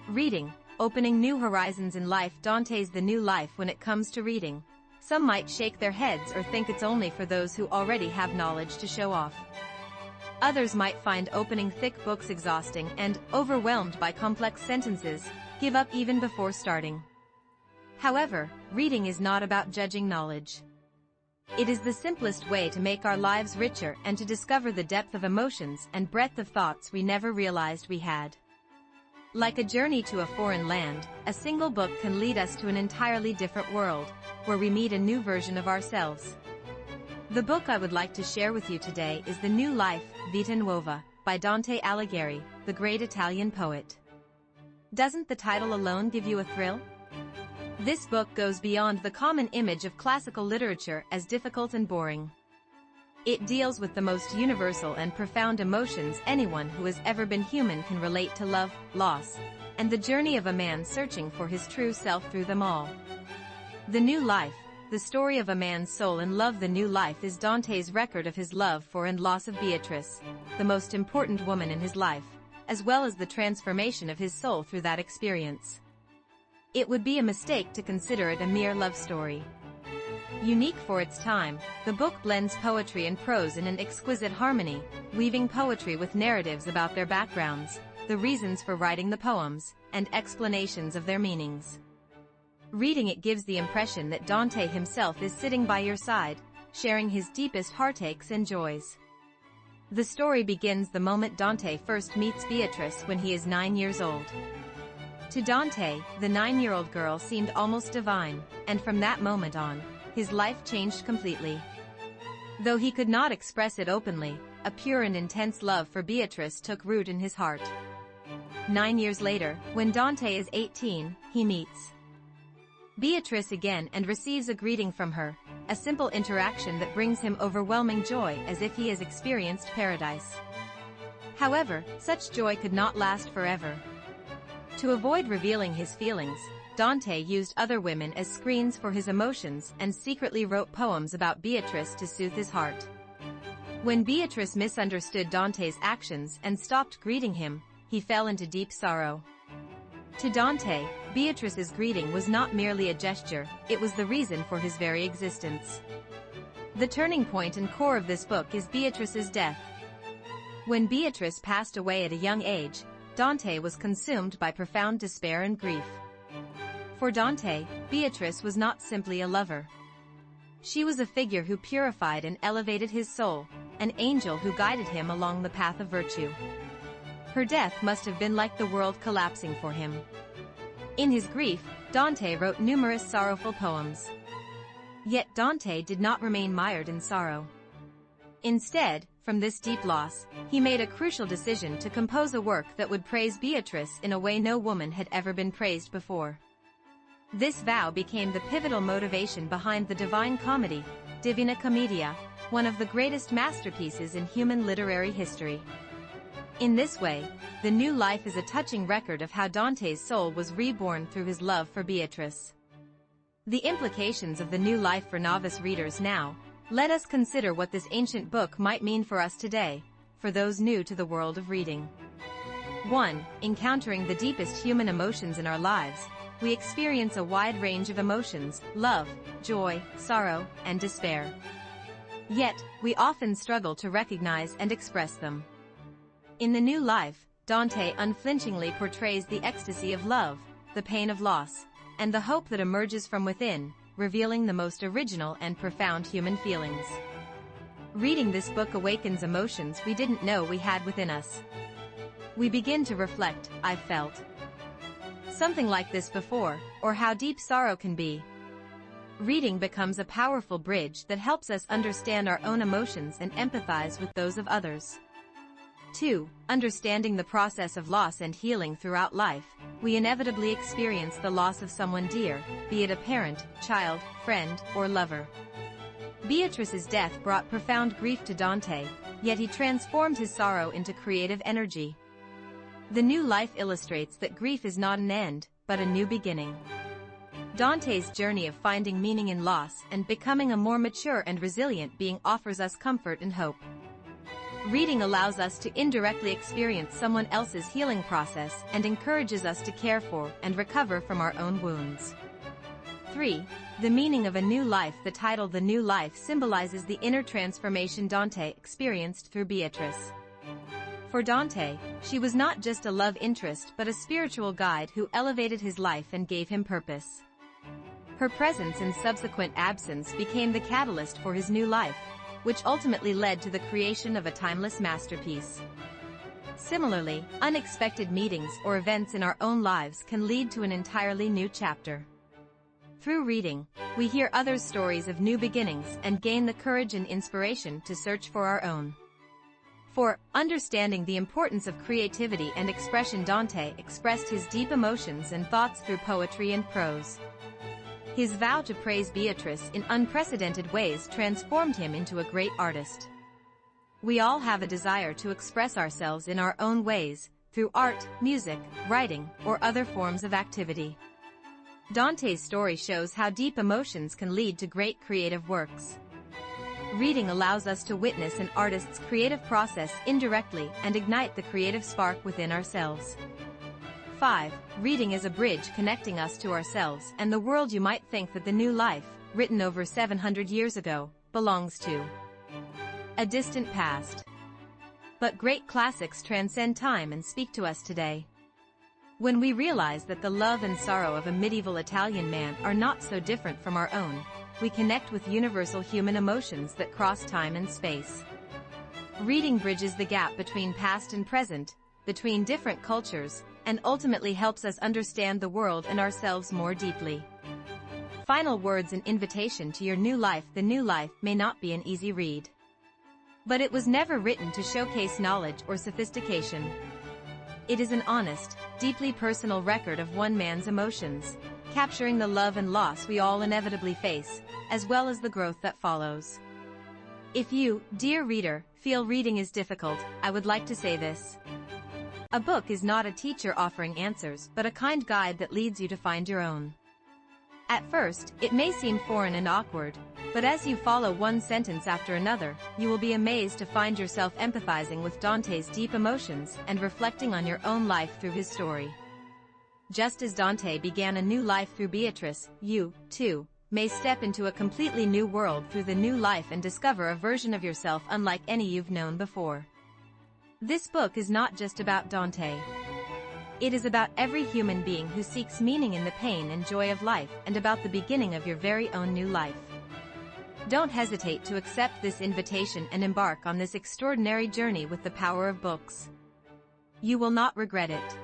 Reading, opening new horizons in life. Dante's the new life when it comes to reading. Some might shake their heads or think it's only for those who already have knowledge to show off. Others might find opening thick books exhausting and, overwhelmed by complex sentences, give up even before starting. However, reading is not about judging knowledge. It is the simplest way to make our lives richer and to discover the depth of emotions and breadth of thoughts we never realized we had. Like a journey to a foreign land, a single book can lead us to an entirely different world, where we meet a new version of ourselves. The book I would like to share with you today is The New Life, Vita Nuova, by Dante Alighieri, the great Italian poet. Doesn't the title alone give you a thrill? This book goes beyond the common image of classical literature as difficult and boring. It deals with the most universal and profound emotions anyone who has ever been human can relate to: love, loss, and the journey of a man searching for his true self through them all. The New Life, the story of a man's soul in love. The New Life is Dante's record of his love for and loss of Beatrice, the most important woman in his life, as well as the transformation of his soul through that experience. It would be a mistake to consider it a mere love story. Unique for its time, the book blends poetry and prose in an exquisite harmony, weaving poetry with narratives about their backgrounds, the reasons for writing the poems, and explanations of their meanings. Reading it gives the impression that Dante himself is sitting by your side, sharing his deepest heartaches and joys. The story begins the moment Dante first meets Beatrice when he is 9 years old. To Dante, the 9-year-old girl seemed almost divine, and from that moment on, his life changed completely. Though he could not express it openly, a pure and intense love for Beatrice took root in his heart. 9 years later, when Dante is 18, he meets Beatrice again and receives a greeting from her, a simple interaction that brings him overwhelming joy as if he has experienced paradise. However, such joy could not last forever. To avoid revealing his feelings, Dante used other women as screens for his emotions and secretly wrote poems about Beatrice to soothe his heart. When Beatrice misunderstood Dante's actions and stopped greeting him, he fell into deep sorrow. To Dante, Beatrice's greeting was not merely a gesture, it was the reason for his very existence. The turning point and core of this book is Beatrice's death. When Beatrice passed away at a young age, Dante was consumed by profound despair and grief. For Dante, Beatrice was not simply a lover. She was a figure who purified and elevated his soul, an angel who guided him along the path of virtue. Her death must have been like the world collapsing for him. In his grief, Dante wrote numerous sorrowful poems. Yet Dante did not remain mired in sorrow. Instead, from this deep loss, he made a crucial decision to compose a work that would praise Beatrice in a way no woman had ever been praised before. This vow became the pivotal motivation behind the Divine Comedy, Divina Commedia, one of the greatest masterpieces in human literary history. In this way, The New Life is a touching record of how Dante's soul was reborn through his love for Beatrice. The implications of The New Life for novice readers now. Let us consider what this ancient book might mean for us today, for those new to the world of reading. 1. Encountering the deepest human emotions in our lives, we experience a wide range of emotions: love, joy, sorrow, and despair. Yet, we often struggle to recognize and express them. In The New Life, Dante unflinchingly portrays the ecstasy of love, the pain of loss, and the hope that emerges from within, revealing the most original and profound human feelings. Reading this book awakens emotions we didn't know we had within us. We begin to reflect: I've felt something like this before, or how deep sorrow can be. Reading becomes a powerful bridge that helps us understand our own emotions and empathize with those of others. 2. Understanding the process of loss and healing. Throughout life, we inevitably experience the loss of someone dear, be it a parent, child, friend, or lover. Beatrice's death brought profound grief to Dante, yet he transformed his sorrow into creative energy. The New Life illustrates that grief is not an end, but a new beginning. Dante's journey of finding meaning in loss and becoming a more mature and resilient being offers us comfort and hope. Reading allows us to indirectly experience someone else's healing process and encourages us to care for and recover from our own wounds. 3. The meaning of a new life. The title The New Life symbolizes the inner transformation Dante experienced through Beatrice. For Dante, she was not just a love interest but a spiritual guide who elevated his life and gave him purpose. Her presence and subsequent absence became the catalyst for his new life, which ultimately led to the creation of a timeless masterpiece. Similarly, unexpected meetings or events in our own lives can lead to an entirely new chapter. Through reading, we hear others' stories of new beginnings and gain the courage and inspiration to search for our own. 4. Understanding the importance of creativity and expression. Dante expressed his deep emotions and thoughts through poetry and prose. His vow to praise Beatrice in unprecedented ways transformed him into a great artist. We all have a desire to express ourselves in our own ways, through art, music, writing, or other forms of activity. Dante's story shows how deep emotions can lead to great creative works. Reading allows us to witness an artist's creative process indirectly and ignite the creative spark within ourselves. 5. Reading is a bridge connecting us to ourselves and the world. You might think that the new life, written over 700 years ago, belongs to a distant past. But great classics transcend time and speak to us today. When we realize that the love and sorrow of a medieval Italian man are not so different from our own, we connect with universal human emotions that cross time and space. Reading bridges the gap between past and present, between different cultures, and ultimately helps us understand the world and ourselves more deeply. Final words and invitation to your new life. The New Life may not be an easy read, but it was never written to showcase knowledge or sophistication. It is an honest, deeply personal record of one man's emotions, capturing the love and loss we all inevitably face, as well as the growth that follows. If you, dear reader, feel reading is difficult, I would like to say this. A book is not a teacher offering answers but a kind guide that leads you to find your own. At first, it may seem foreign and awkward, but as you follow one sentence after another, you will be amazed to find yourself empathizing with Dante's deep emotions and reflecting on your own life through his story. Just as Dante began a new life through Beatrice, you, too, may step into a completely new world through the new life and discover a version of yourself unlike any you've known before. This book is not just about Dante. It is about every human being who seeks meaning in the pain and joy of life and about the beginning of your very own new life. Don't hesitate to accept this invitation and embark on this extraordinary journey with the power of books. You will not regret it.